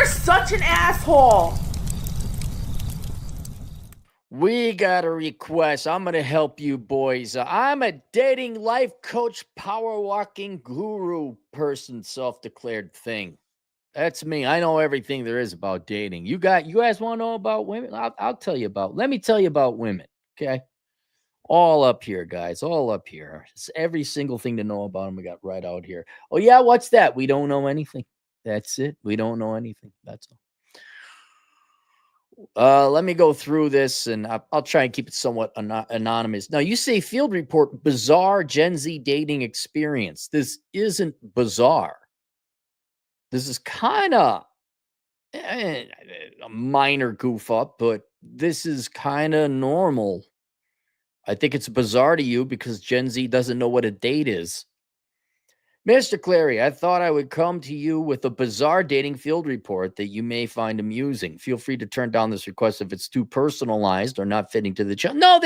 You're such an asshole. We got a request. I'm going to help you boys. I'm a dating life coach, power walking guru person, self declared thing. That's me. I know everything there is about dating. You guys want to know about women? I'll tell you about. Let me tell you about women. Okay. All up here, guys. All up here. It's every single thing to know about them. We got right out here. Oh, yeah. What's that? We don't know anything. That's it. We don't know anything. That's all. Let me go through this and I'll try and keep it somewhat anonymous. Now, you say field report, bizarre Gen Z dating experience. This isn't bizarre. This is kind of a minor goof up, but this is kind of normal. I think it's bizarre to you because Gen Z doesn't know what a date is. Mr. Clary, I thought I would come to you with a bizarre dating field report that you may find amusing. Feel free to turn down this request if it's too personalized or not fitting to the channel. No,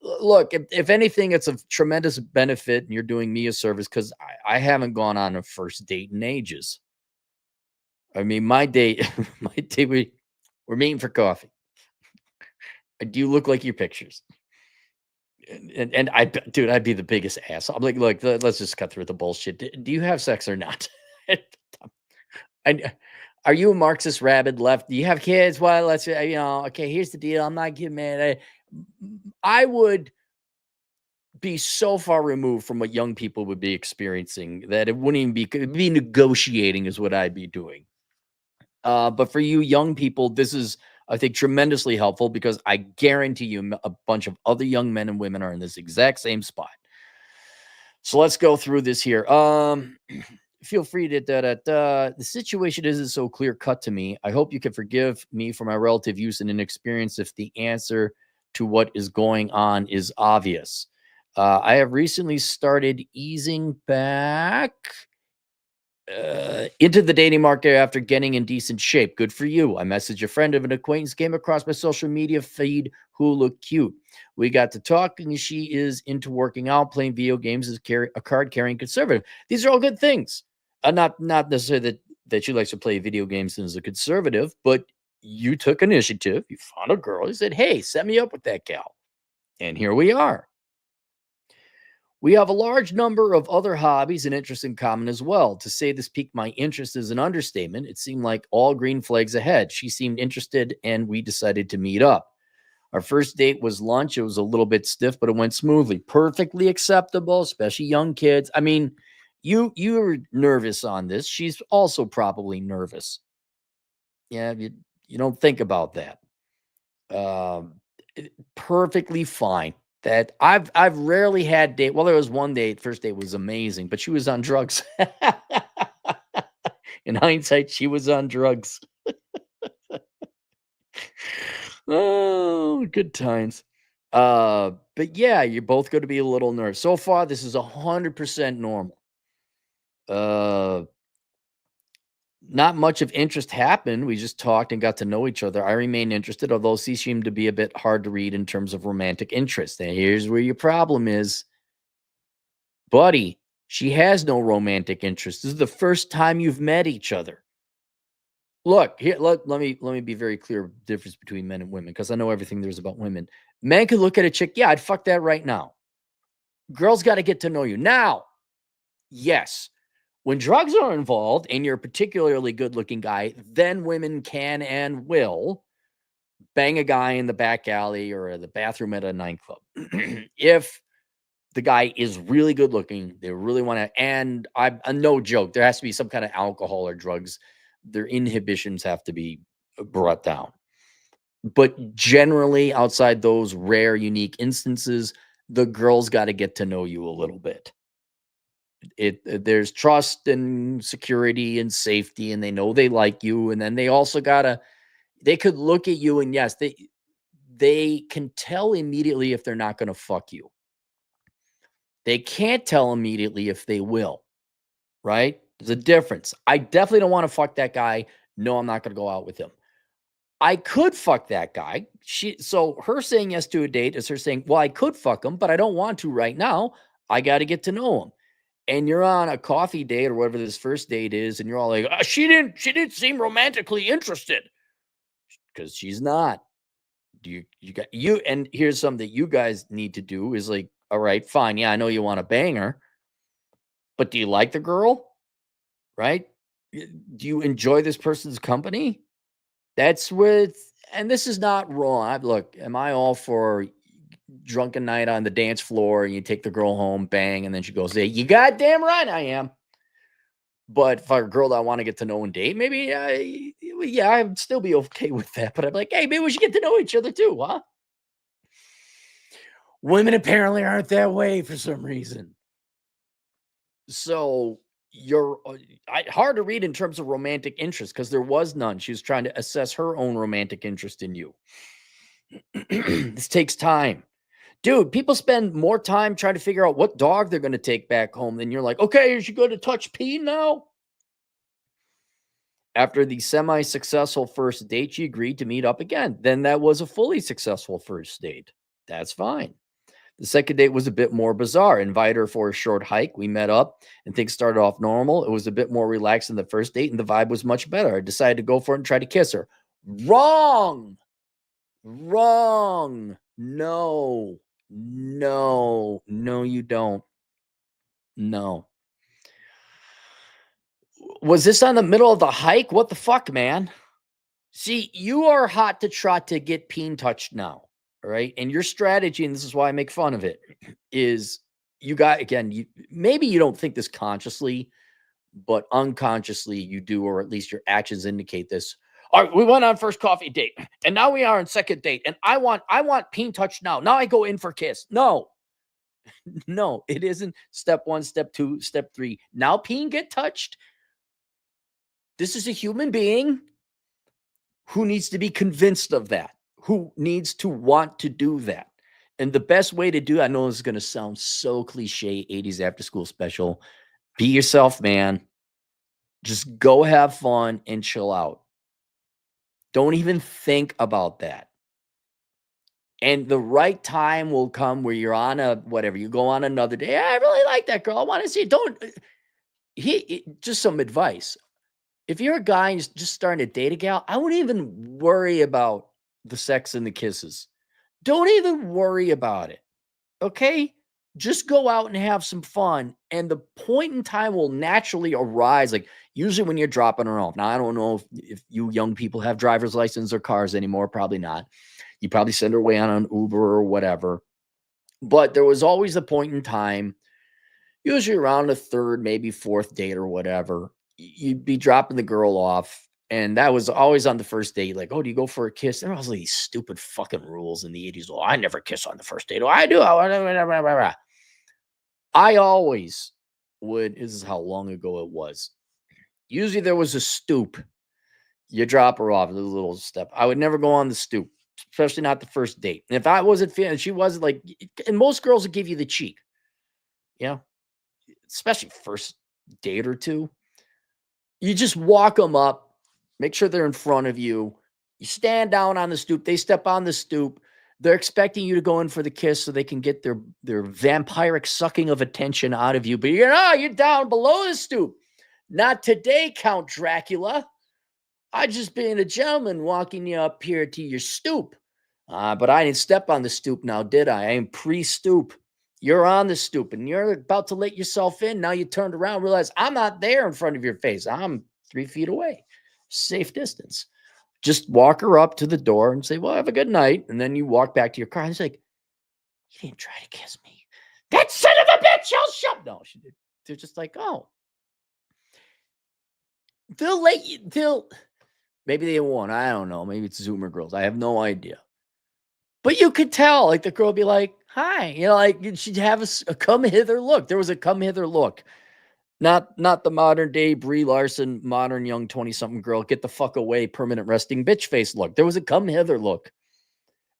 look, if anything, it's a tremendous benefit and you're doing me a service because I haven't gone on a first date in ages. I mean, my date, we're meeting for coffee. Do you look like your pictures? And dude, I'd be the biggest asshole. I'm like, look, let's just cut through the bullshit. Do you have sex or not? And are you a Marxist rabid left? Do you have kids? Well, let's okay, here's the deal. I'm not getting mad. I would be so far removed from what young people would be experiencing that it wouldn't even be negotiating is what I'd be doing. But for you young people, this is, I think, tremendously helpful because I guarantee you a bunch of other young men and women are in this exact same spot. So let's go through this here. Feel free to the situation isn't so clear cut to me. I hope you can forgive me for my relative use and inexperience if the answer to what is going on is obvious. I have recently started easing back into the dating market after getting in decent shape. Good for you. I messaged a friend of an acquaintance, came across my social media feed who looked cute. We got to talking. She is into working out, playing video games, as a card-carrying conservative. These are all good things. Not necessarily that she likes to play video games and is a conservative, but you took initiative. You found a girl. You said, hey, set me up with that gal. And here we are. We have a large number of other hobbies and interests in common as well. To say this piqued my interest is an understatement. It seemed like all green flags ahead. She seemed interested, and we decided to meet up. Our first date was lunch. It was a little bit stiff, but it went smoothly. Perfectly acceptable, especially young kids. I mean, you were nervous on this. She's also probably nervous. Yeah, you don't think about that. Perfectly fine. That I've rarely had date. Well, there was one date. First date was amazing, but she was on drugs. In hindsight, she was on drugs. Oh, good times. But yeah, you're both going to be a little nervous. So far, this is 100% normal. Not much of interest happened. We just talked and got to know each other. I remain interested, although she seemed to be a bit hard to read in terms of romantic interest. And here's where your problem is, buddy. She has no romantic interest. This is the first time you've met each other. Look, here, let me be very clear difference between men and women, because I know everything there's about women. Men could look at a chick, yeah, I'd fuck that right now. Girls got to get to know you. Now, yes, when drugs are involved and you're a particularly good-looking guy, then women can and will bang a guy in the back alley or the bathroom at a nightclub. If the guy is really good looking, they really want to, and I'm no joke, there has to be some kind of alcohol or drugs. Their inhibitions have to be brought down. But generally, outside those rare, unique instances, the girl's got to get to know you a little bit. There's trust and security and safety, and they know they like you, and then they also they could look at you, and yes, they can tell immediately if they're not going to fuck you. They can't tell immediately if they will, right? There's a difference. I definitely don't want to fuck that guy. No, I'm not going to go out with him. I could fuck that guy. So her saying yes to a date is her saying, well, I could fuck him, but I don't want to right now. I got to get to know him. and you're on a coffee date or whatever this first date is, and you're all like, she didn't seem romantically interested, because she's not. And here's something that you guys need to do is like, all right, fine, yeah, I know you want to bang her, but do you like the girl? Right? Do you enjoy this person's company? That's with, and this is not wrong. Look, am I all for drunken night on the dance floor and you take the girl home, bang, and then she goes, hey, you goddamn right I am. But for a girl that I want to get to know and date, maybe, yeah, I'd still be okay with that. But I'm like, hey, maybe we should get to know each other too, huh? Women apparently aren't that way for some reason. So you're hard to read in terms of romantic interest because there was none. She was trying to assess her own romantic interest in you. This takes time. Dude, people spend more time trying to figure out what dog they're going to take back home than you're like, okay, is she going to touch Peen now? After the semi-successful first date, she agreed to meet up again. Then that was a fully successful first date. That's fine. The second date was a bit more bizarre. Invited her for a short hike. We met up and things started off normal. It was a bit more relaxed than the first date and the vibe was much better. I decided to go for it and try to kiss her. Wrong. Wrong. No, you don't. No. Was this on the middle of the hike? What the fuck, man? See, you are hot to trot to get Peen touched now. All right. And your strategy, and this is why I make fun of it, is maybe you don't think this consciously, but unconsciously you do, or at least your actions indicate this. All right, we went on first coffee date, and now we are on second date, and I want Peen touch now. Now I go in for kiss. No, no, it isn't step 1, step 2, step 3. Now Peen get touched. This is a human being who needs to be convinced of that, who needs to want to do that. And the best way to do it, I know this is going to sound so cliche, 80s after school special. Be yourself, man. Just go have fun and chill out. Don't even think about that. And the right time will come where you're on you go on another day. I really like that girl. I want to see it. Just some advice. If you're a guy and just starting to date a gal, I wouldn't even worry about the sex and the kisses. Don't even worry about it. Okay? Just go out and have some fun. And the point in time will naturally arise. Like usually when you're dropping her off. Now, I don't know if you young people have driver's license or cars anymore. Probably not. You probably send her away on an Uber or whatever. But there was always a point in time, usually around the third, maybe fourth date or whatever, you'd be dropping the girl off. And that was always on the first date. Like, oh, do you go for a kiss? There was these stupid fucking rules in the 80s. Well, I never kiss on the first date. Oh, I do. I always would. This is how long ago it was. Usually there was a stoop. You drop her off, a little step. I would never go on the stoop, especially not the first date. And if I wasn't feeling, she wasn't like, and most girls would give you the cheek. Yeah. Especially first date or two. You just walk them up, make sure they're in front of you. You stand down on the stoop. They step on the stoop. They're expecting you to go in for the kiss so they can get their vampiric sucking of attention out of you. But you're down below the stoop. Not today, Count Dracula. I just being a gentleman walking you up here to your stoop. But I didn't step on the stoop now, did I? I am pre-stoop. You're on the stoop and you're about to let yourself in. Now you turned around, realize I'm not there in front of your face. I'm 3 feet away. Safe distance. Just walk her up to the door and say, well, have a good night. And then you walk back to your car. And it's like, you didn't try to kiss me. That son of a bitch, I'll shut. No, they're just like, oh. They'll let you, maybe they won't. I don't know. Maybe it's Zoomer girls. I have no idea. But you could tell, like the girl would be like, hi, like she'd have a come hither look. There was a come hither look. Not the modern day Brie Larson, modern young 20-something girl, get the fuck away, permanent resting bitch face look. There was a come hither look.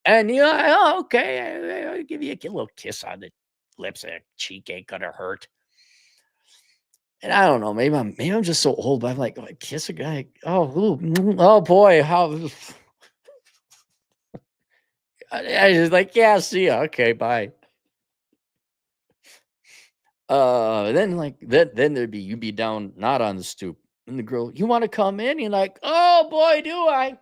And okay, I'll give you a little kiss on the lips. A cheek ain't gonna hurt. And I don't know, maybe I'm just so old, but I'm like, kiss a guy. Oh boy, how I was like, yeah, see ya. Okay, bye. Then there'd be you'd be down not on the stoop. And the girl, you want to come in? You're like, oh boy, do I.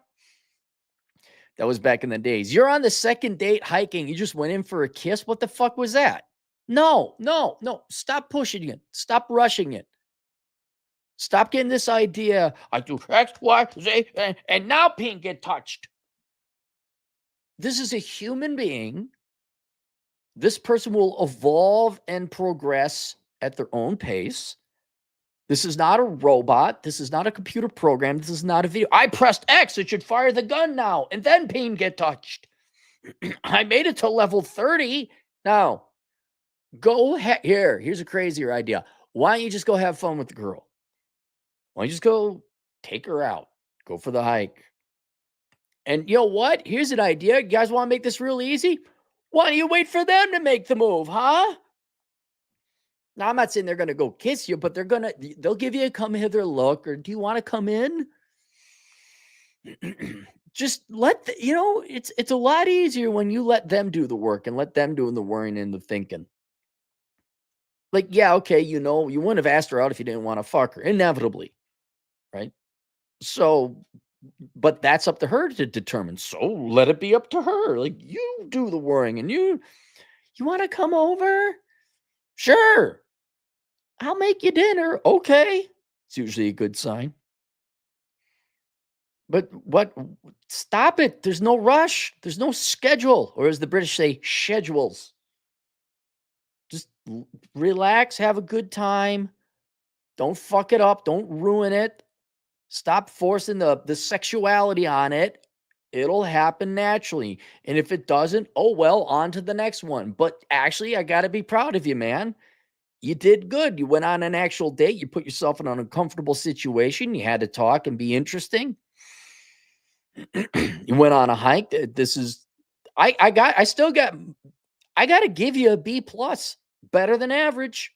That was back in the days. You're on the second date hiking. You just went in for a kiss. What the fuck was that? No, no, no. Stop pushing it. Stop rushing it. Stop getting this idea. I do X, Y, Z, and now Peen get touched. This is a human being. This person will evolve and progress at their own pace. This is not a robot. This is not a computer program. This is not a video. I pressed X. It should fire the gun now. And then Peen get touched. I made it to level 30. Now, go ahead. Here's a crazier idea. Why don't you just go have fun with the girl? Why don't you just go take her out? Go for the hike. And you know what? Here's an idea. You guys want to make this real easy? Why don't you wait for them to make the move, huh? Now, I'm not saying they're going to go kiss you, but they'll give you a come hither look, or do you want to come in? Just it's a lot easier when you let them do the work and let them do the worrying and the thinking. Like, yeah, okay, you wouldn't have asked her out if you didn't want to fuck her, inevitably, right? So, but that's up to her to determine. So let it be up to her. Like, you do the worrying, and you want to come over? Sure. I'll make you dinner. Okay. It's usually a good sign. But stop it. There's no rush. There's no schedule. Or as the British say, schedules. Just relax, have a good time. Don't fuck it up. Don't ruin it. Stop forcing the sexuality on it. It'll happen naturally. And if it doesn't, oh well, on to the next one. But actually, I got to be proud of you, man. You did good. You went on an actual date. You put yourself in an uncomfortable situation. You had to talk and be interesting. You went on a hike. This is, I got to give you a B plus, better than average.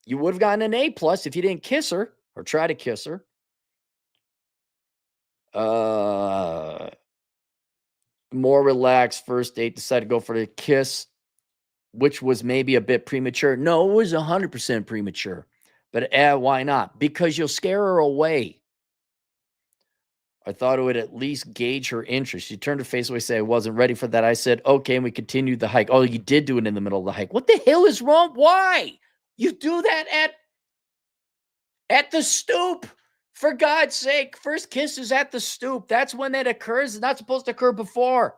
You would have gotten an A plus if you didn't kiss her or try to kiss her. More relaxed first date, decided to go for the kiss, which was maybe a bit premature. No, it was 100% premature. But why not? Because you'll scare her away. I thought it would at least gauge her interest. She turned her face away, said, I wasn't ready for that. I said, okay, and we continued the hike. Oh, you did do it in the middle of the hike. What the hell is wrong? Why? You do that at the stoop. For God's sake, first kiss is at the stoop. That's when it occurs. It's not supposed to occur before.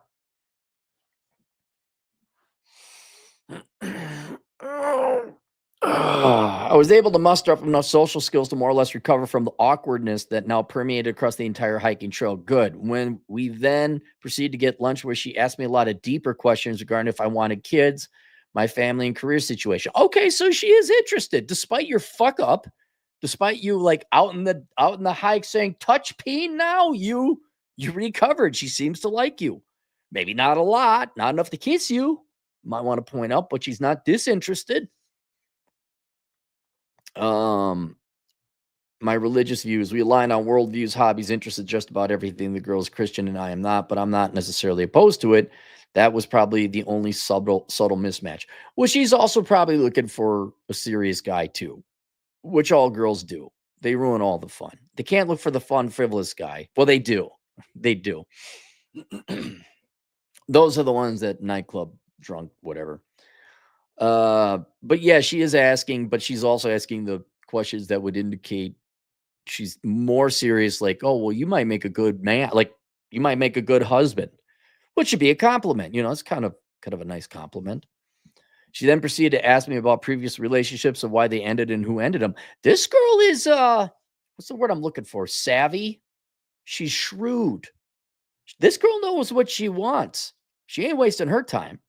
I was able to muster up enough social skills to more or less recover from the awkwardness that now permeated across the entire hiking trail. Good. When we then proceeded to get lunch, where she asked me a lot of deeper questions regarding if I wanted kids, my family and career situation. Okay, so she is interested, despite your fuck up, despite you like out in the hike saying, touch Peen now, you recovered. She seems to like you. Maybe not a lot, not enough to kiss you. Might want to point out, but she's not disinterested. My religious views. We align on worldviews, hobbies, interests, just about everything. The girl's Christian and I am not, but I'm not necessarily opposed to it. That was probably the only subtle mismatch. Well, she's also probably looking for a serious guy too, which all girls do. They ruin all the fun. They can't look for the fun, frivolous guy. Well, they do. They do. Those are the ones that nightclub drunk, whatever. But yeah, she is asking, but she's also asking the questions that would indicate she's more serious. Like, oh, well, you might make a good man. Like, you might make a good husband, which should be a compliment. It's kind of a nice compliment. She then proceeded to ask me about previous relationships and why they ended and who ended them. This girl is, what's the word I'm looking for? Savvy. She's shrewd. This girl knows what she wants. She ain't wasting her time.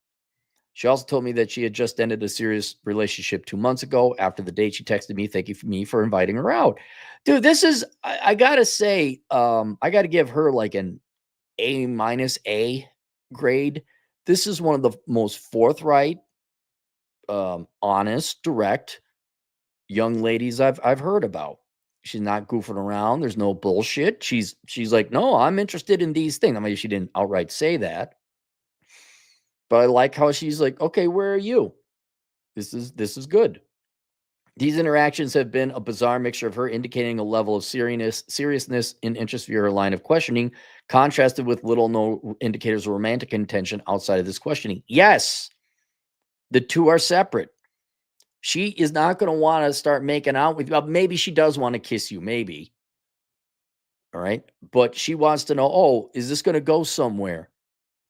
She also told me that she had just ended a serious relationship 2 months ago. After the date, she texted me, thank you for me for inviting her out. Dude, this is, I gotta say, I gotta give her like an A- grade. This is one of the most forthright, honest, direct young ladies I've heard about. She's not goofing around. There's no bullshit. She's like, no, I'm interested in these things. I mean, she didn't outright say that. But I like how she's like, okay, where are you? This is good. These interactions have been a bizarre mixture of her indicating a level of seriousness and interest via her line of questioning, contrasted with little no indicators of romantic intention outside of this questioning. Yes, the two are separate. She is not going to want to start making out with you. Maybe she does want to kiss you, maybe. All right. But she wants to know, oh, is this going to go somewhere?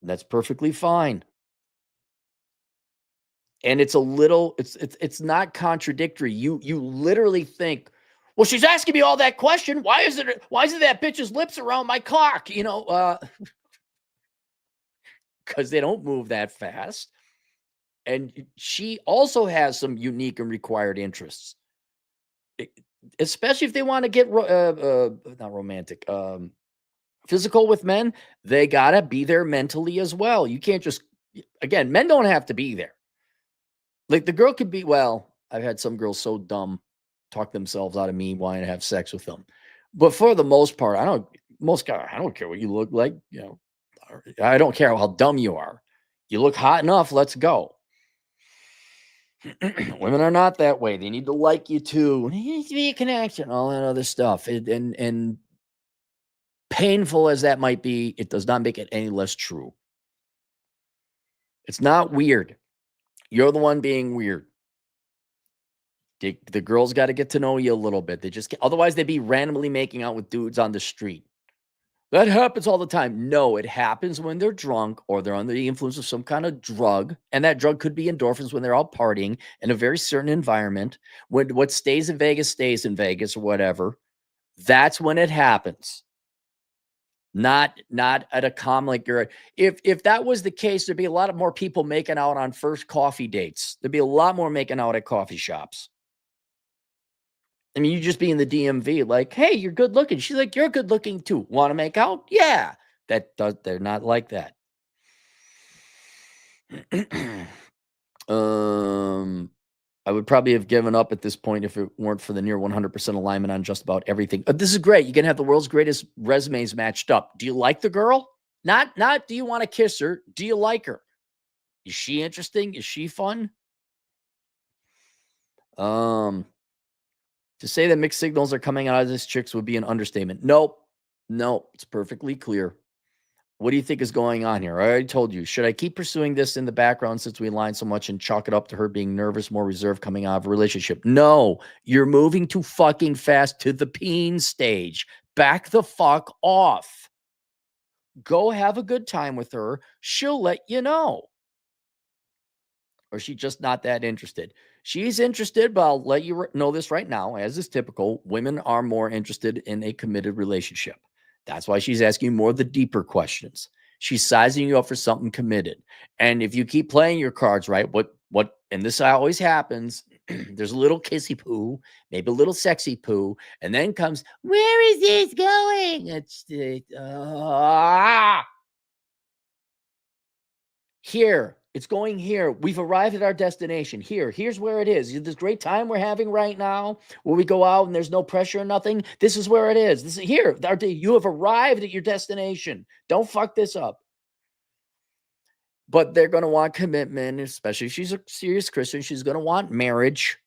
That's perfectly fine. And it's a little, it's not contradictory. You literally think, well, she's asking me all that question. Why is it that bitch's lips around my cock? You know, because they don't move that fast. And she also has some unique and required interests, especially if they want to get not romantic, physical with men. They gotta be there mentally as well. You can't just, again, men don't have to be there. Like the girl could be, well, I've had some girls so dumb talk themselves out of me wanting to have sex with them. But for the most part, I don't care what you look like, you know. I don't care how dumb you are. You look hot enough, let's go. Women are not that way. They need to like you too. There needs to be a connection, all that other stuff. And painful as that might be, it does not make it any less true. It's not weird. You're the one being weird. The girls got to get to know you a little bit. They just otherwise they'd be randomly making out with dudes on the street. That happens all the time. No, it happens when they're drunk or they're under the influence of some kind of drug. And that drug could be endorphins when they're out partying in a very certain environment. When what stays in Vegas or whatever. That's when it happens. Not at a common like if that was the case, there'd be a lot of more people making out on first coffee dates. There'd be a lot more making out at coffee shops. I mean, you just be in the DMV like, hey, you're good looking. She's like, you're good looking too. Want to make out? Yeah. They're not like that. I would probably have given up at this point if it weren't for the near 100% alignment on just about everything. This is great. You can have the world's greatest resumes matched up. Do you like the girl? Not do you want to kiss her? Do you like her? Is she interesting? Is she fun? To say that mixed signals are coming out of this chicks would be an understatement. Nope. It's perfectly clear. What do you think is going on here? I already told you. Should I keep pursuing this in the background since we align so much and chalk it up to her being nervous, more reserved coming out of a relationship? No, you're moving too fucking fast to the peen stage. Back the fuck off. Go have a good time with her. She'll let you know. Or she's just not that interested. She's interested, but I'll let you know this right now. As is typical, women are more interested in a committed relationship. That's why she's asking more of the deeper questions. She's sizing you up for something committed. And if you keep playing your cards right, and this always happens, there's a little kissy poo, maybe a little sexy poo, and then comes, where is this going? Here, it's going here. We've arrived at our destination. Here's where it is. This great time we're having right now, where we go out and there's no pressure or nothing. This is where it is. This is here. You have arrived at your destination. Don't fuck this up. But they're going to want commitment, especially if she's a serious Christian. She's going to want marriage.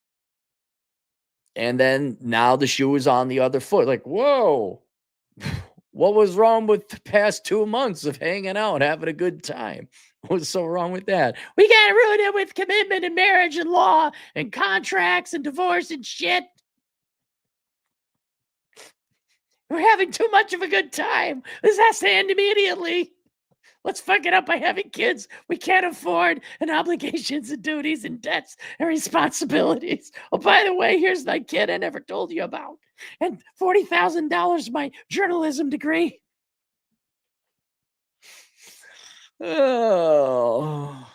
And then now the shoe is on the other foot. Like, whoa, what was wrong with the past 2 months of hanging out, having a good time? What's so wrong with that? We got to ruin it with commitment and marriage and law and contracts and divorce and shit. We're having too much of a good time. This has to end immediately. Let's fuck it up by having kids we can't afford and obligations and duties and debts and responsibilities. Oh, by the way, here's my kid I never told you about. And $40,000 my journalism degree. Oh.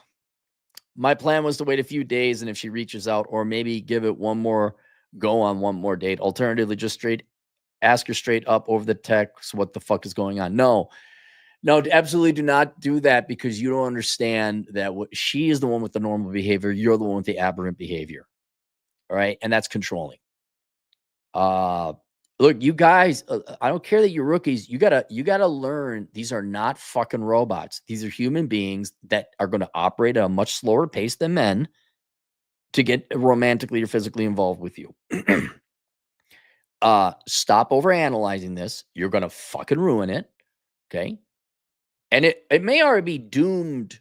My plan was to wait a few days, and if she reaches out, or maybe give it one more go on one more date. Alternatively, just ask her straight up over the text what the fuck is going on. No, absolutely do not do that, because you don't understand that she is the one with the normal behavior. You're the one with the aberrant behavior. All right. And that's controlling. Look, you guys, I don't care that you're rookies. You gotta learn. These are not fucking robots. These are human beings that are going to operate at a much slower pace than men. to get romantically or physically involved with you. Stop overanalyzing this. You're gonna fucking ruin it. Okay. And it may already be doomed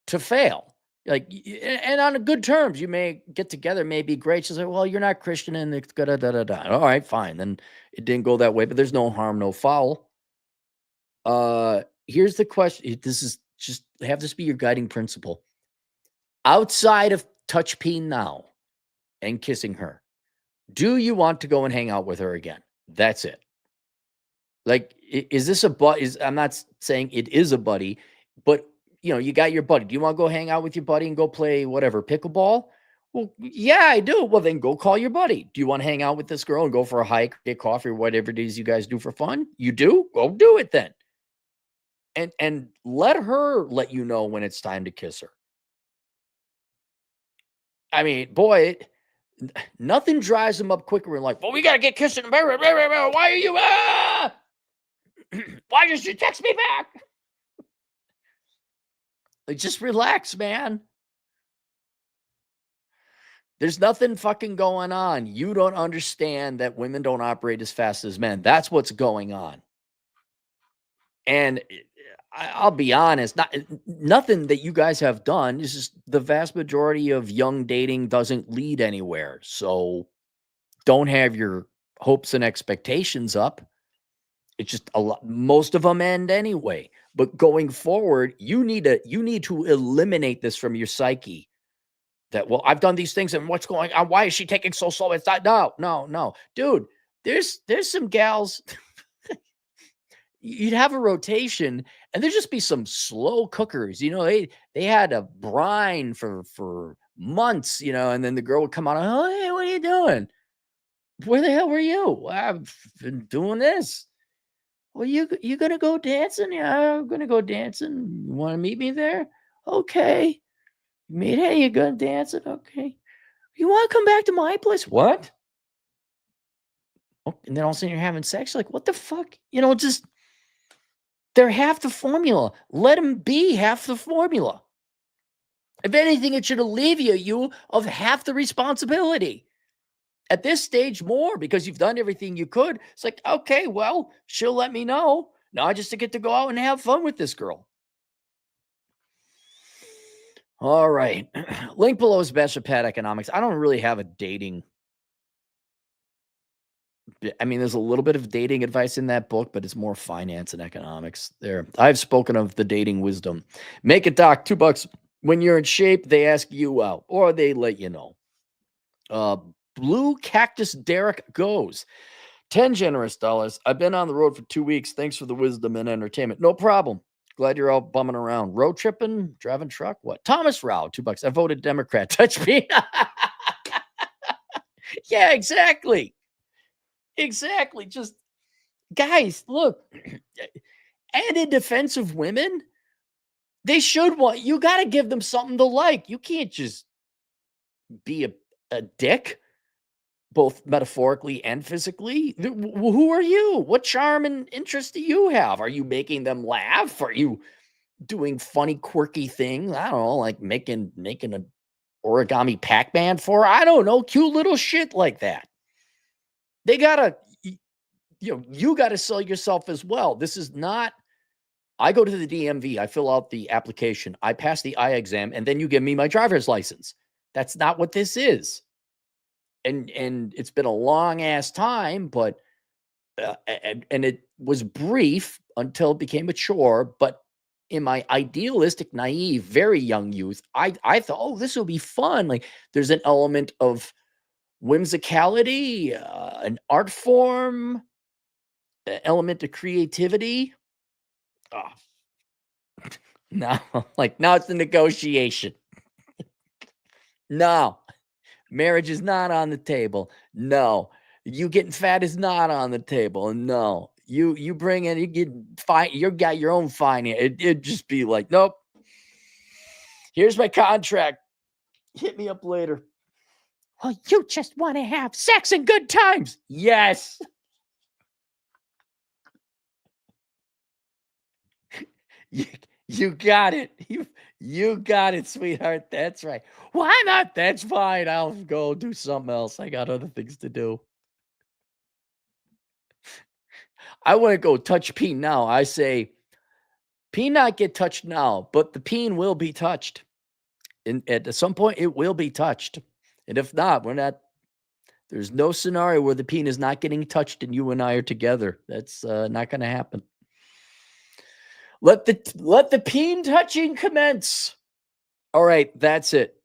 to fail. Like, and on good terms, you may get together, may be great. She's like, well, you're not Christian, and it's da da da da. All right, fine. Then it didn't go that way, but there's no harm, no foul. Here's the question. This is just have this be your guiding principle. Outside of touch Peen now and kissing her, do you want to go and hang out with her again? That's it. Like, is this a buddy? I'm not saying it is a buddy, but you got your buddy. Do you want to go hang out with your buddy and go play whatever, pickleball? Well, yeah, I do. Well, then go call your buddy. Do you want to hang out with this girl and go for a hike, get coffee, or whatever it is you guys do for fun? You do? Go do it then. And let her let you know when it's time to kiss her. I mean, boy, nothing drives them up quicker than like, well, we got to get kissing. Why are you? Why did you text me back? Like, just relax, man. There's nothing fucking going on. You don't understand that women don't operate as fast as men. That's what's going on. And I'll be honest, nothing that you guys have done. Is just the vast majority of young dating doesn't lead anywhere. So don't have your hopes and expectations up. It's just most of them end anyway. But going forward, you need to eliminate this from your psyche. That, well, I've done these things, and what's going on? Why is she taking so slow? It's not, no, dude. There's some gals. You'd have a rotation, and there'd just be some slow cookers. They had a brine for months. And then the girl would come on. Oh, hey, what are you doing? Where the hell were you? Well, I've been doing this. Well, you gonna go dancing? Yeah, I'm gonna go dancing. You want to meet me there? Okay. Hey, you going dancing? Okay. You want to come back to my place? What? Oh, and then all of a sudden you're having sex. Like, what the fuck? Just they're half the formula. Let them be half the formula. If anything, it should alleviate you of half the responsibility. At this stage, more, because you've done everything you could. It's like, okay, well, she'll let me know. Now I just get to go out and have fun with this girl. All right. Link below is best for pet economics. I don't really have a dating. I mean, there's a little bit of dating advice in that book, but it's more finance and economics there. I've spoken of the dating wisdom. Make it, Doc, $2. When you're in shape, they ask you out or they let you know. Blue Cactus Derek goes. 10 generous dollars. I've been on the road for 2 weeks. Thanks for the wisdom and entertainment. No problem. Glad you're all bumming around. Road tripping, driving truck. What? Thomas Rao, $2. I voted Democrat. Touch me. Yeah, exactly. Exactly. Just guys, look. And in defense of women, they should want, you got to give them something to like. You can't just be a dick, both metaphorically and physically. Who are you? What charm and interest do you have? Are you making them laugh? Are you doing funny, quirky things? I don't know, like making an origami Pac-Man for her? I don't know, cute little shit like that. They gotta, you gotta sell yourself as well. This is not, I go to the DMV, I fill out the application, I pass the eye exam, and then you give me my driver's license. That's not what this is. And it's been a long ass time, but and it was brief until it became a chore. But in my idealistic, naive, very young youth, I thought, oh, this will be fun. Like, there's an element of whimsicality, an art form, an element of creativity. Oh. Now, now it's the negotiation. No, marriage is not on the table. No, you getting fat is not on the table. No, you bring in, you get fine. You got your own finance. It'd just be like, nope. Here's my contract. Hit me up later. Well, you just want to have sex and good times. Yes. You got it. You got it, sweetheart. That's right. Why not? That's fine. I'll go do something else. I got other things to do. I want to go touch Peen now. I say, Peen not get touched now, but the Peen will be touched. At some point, it will be touched. And if not, we're not. There's no scenario where the Peen is not getting touched and you and I are together. That's not going to happen. Let the Peen touching commence. All right, that's it.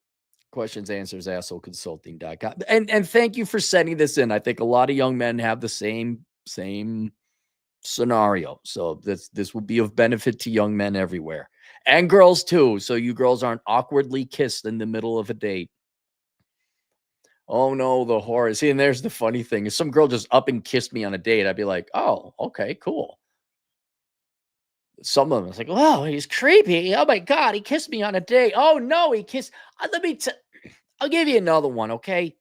Questions, answers, assholeconsulting.com. And thank you for sending this in. I think a lot of young men have the same scenario. So this will be of benefit to young men everywhere. And girls too. So you girls aren't awkwardly kissed in the middle of a date. Oh no, the horror. See, and there's the funny thing. If some girl just up and kissed me on a date, I'd be like, oh, okay, cool. Some of them, it's like, oh, he's creepy. Oh my God, he kissed me on a date. Oh no, he kissed. I'll give you another one, okay?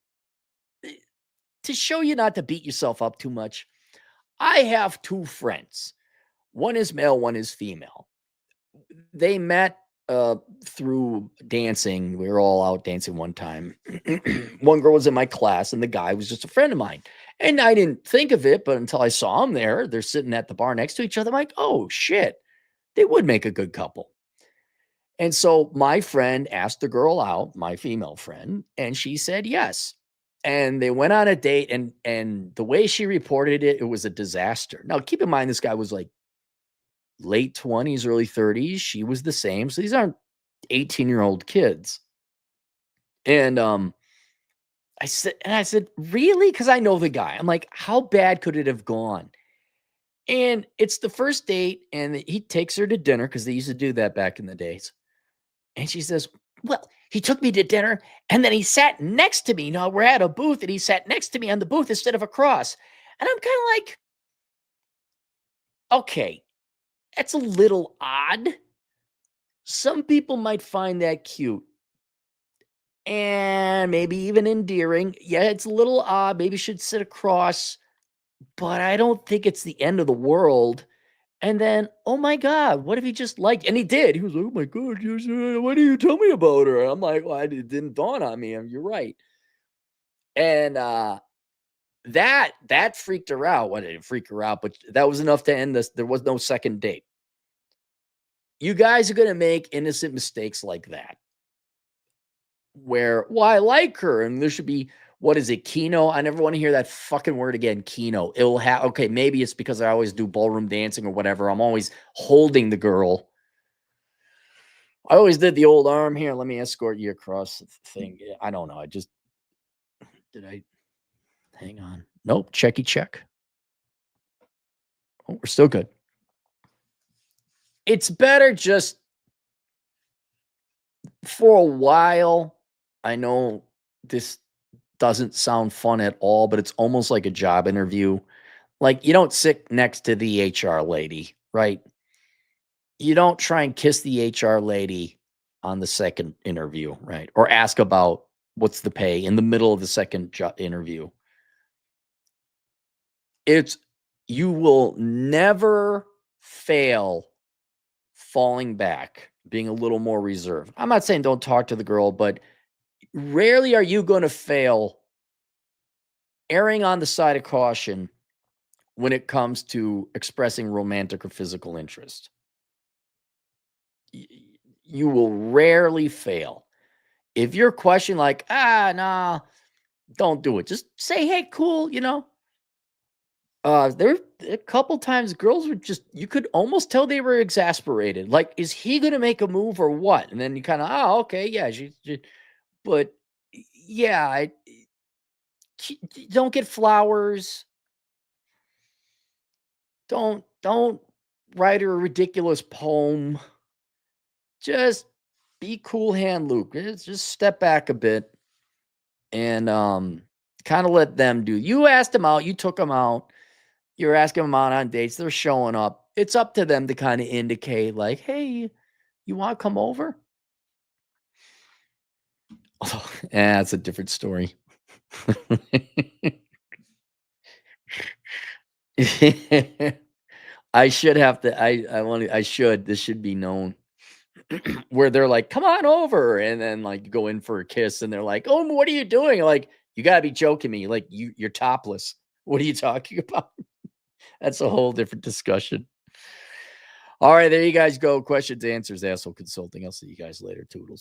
To show you not to beat yourself up too much, I have two friends. One is male, one is female. They met through dancing. We were all out dancing one time. One girl was in my class, and the guy was just a friend of mine. And I didn't think of it, but until I saw them there, they're sitting at the bar next to each other. I'm like, oh shit, they would make a good couple. And so my friend asked the girl out, my female friend, and she said yes. And they went on a date, and the way she reported it, it was a disaster. Now, keep in mind, this guy was like late 20s, early 30s. She was the same. So these aren't 18-year-old kids. And I said, really? Because I know the guy. I'm like, how bad could it have gone? And it's the first date, and he takes her to dinner because they used to do that back in the days. And she says, well, he took me to dinner and then he sat next to me. Now we're at a booth and he sat next to me on the booth instead of across. And I'm kind of like, okay, that's a little odd. Some people might find that cute and maybe even endearing. Yeah, it's a little odd. Maybe should sit across, but I don't think it's the end of the world. And then, oh my God, what if he just liked? And he did. He was like, oh my God, why do you tell me about her? I'm like, well, it didn't dawn on me. You're right. And that freaked her out. Well, it didn't freak her out, but that was enough to end this. There was no second date. You guys are gonna make innocent mistakes like that. Where, well, I like her, and there should be, what is it, Kino? I never want to hear that fucking word again, Kino. It'll have, okay, maybe it's because I always do ballroom dancing or whatever. I'm always holding the girl. I always did the old arm here. Let me escort you across the thing. I don't know. Did I hang on? Nope. Checky check. Oh, we're still good. It's better just for a while. I know this doesn't sound fun at all, but it's almost like a job interview. Like, you don't sit next to the HR lady, right? You don't try and kiss the HR lady on the second interview, right? Or ask about what's the pay in the middle of the second interview. You will never fail falling back, being a little more reserved. I'm not saying don't talk to the girl, but rarely are you going to fail erring on the side of caution when it comes to expressing romantic or physical interest. You will rarely fail. If your question like, nah, don't do it. Just say, hey, cool, there a couple times girls were just, you could almost tell they were exasperated. Like, is he gonna make a move or what? And then you kind of, oh, okay, yeah, but yeah, don't get flowers. Don't write her a ridiculous poem. Just be cool hand, Luke. Just step back a bit and kind of let them do. You asked them out, you took them out. You're asking them out on dates. They're showing up. It's up to them to kind of indicate, like, hey, you want to come over? Oh, yeah, that's a different story. I should have to. I should. This should be known. where they're like, come on over. And then like you go in for a kiss and they're like, oh, what are you doing? Like, you gotta be joking me. Like you're topless. What are you talking about? That's a whole different discussion. All right, there you guys go. Questions, answers, asshole consulting. I'll see you guys later. Toodles.